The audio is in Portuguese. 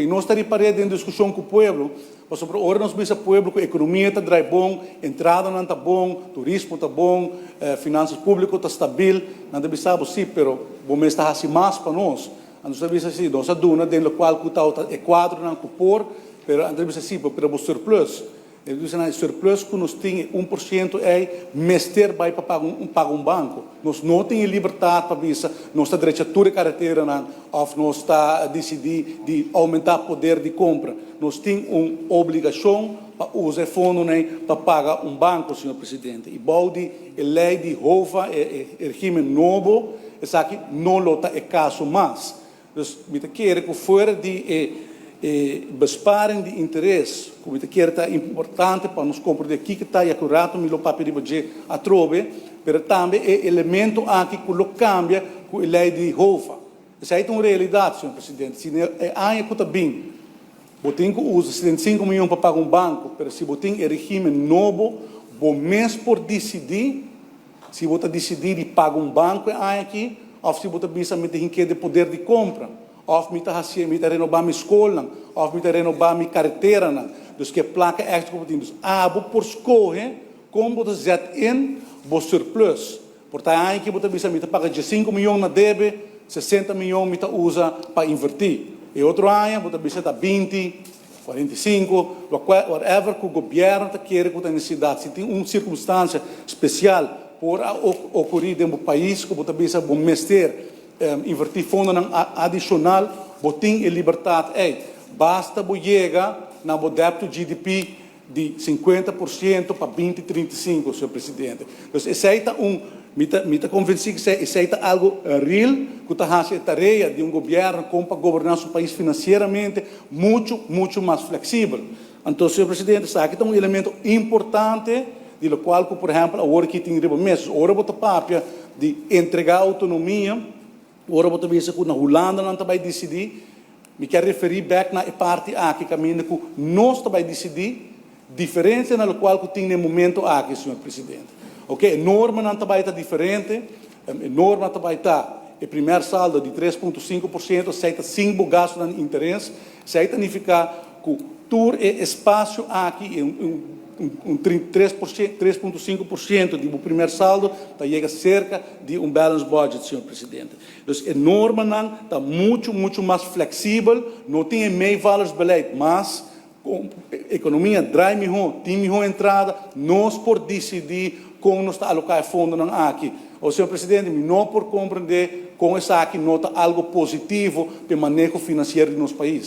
Ok, nós estamos parede em discussão com o povo, mas sobre hora nós vemos o povo que a economia está bom, entrada não está bom, turismo está bom, finanças públicas está estável, não deve saber sim, pero bom mês está assim mais para nós. Nós sabemos assim, nós a duna dentro do qual é quadro não cupor, pero nós sabemos assim, para o surplus. Ele diz que o surplus que nós temos 1% é mester vai para pagar um banco. Nós não temos liberdade para isso, nós está direito a toda a carteira, ou nós está a decidir de aumentar o poder de compra. Nós temos uma obrigação para usar fundo para pagar um banco, senhor presidente. E balde a lei de Hova, o regime novo, isso aqui não é caso mais. Então, quero que fora de besparing de interesse, como eu quero, é importante para nos compreender aqui que está acurado, me lo papel de budget a trove, mas também é elemento aqui que lo cambia com a lei de Hova. Isso é uma realidade, senhor presidente. Se é ano que está bem, você usa 75 milhões para pagar um banco, mas se você tem regime novo, o mês por decidir, se você decidir de pagar um banco, é aqui, ou se você pensa que de poder de compra. Of me tá renovar minha escola, of me tá renovar minha carteira, dus que placa extra como temos. Por escolher como você zet in o surplus. Portanto, aí que você bisa me tá paga de 5 milhões na debe, 60 milhões me tá usa para invertir. E outro ano você bisa tá 20, 45, whatever que o governo tá quer que tem necessidade. Se tem uma circunstância especial por ocorrer dentro do país, que você bisa bom mester invertir fundo adicional, botem a liberdade. Basta chegar na débito GDP de 50% para 20, 35%, senhor presidente. Então, esse é me convencido que esse é algo real, que está fazendo a tarefa de governo como para governar seu país financeiramente muito mais flexível. Então, senhor presidente, isso aqui é um elemento importante, de lo qual, por exemplo, agora que tem meses, agora você papia de entregar autonomia. Ora, você vê que na Holanda não vai decidir. Me quero referir back na parte aqui, caminho que nós vai decidir, diferença na qual que tem no momento aqui, senhor presidente. Ok? A norma não vai estar diferente. A norma vai estar, o primeiro saldo de 3,5%, aceita 5 gastos de interesse, aceita significar que todo espaço aqui, 3,5% do primeiro saldo chega cerca de balance budget, senhor presidente. Então, a norma está muito mais flexível, não tem meio valores de beleid, mas a economia drai melhor, tem melhor entrada, nós por decidir como nós está alocar fundo aqui. O senhor presidente, não por compreender com essa aqui nota algo positivo para o manejo financeiro do nosso país.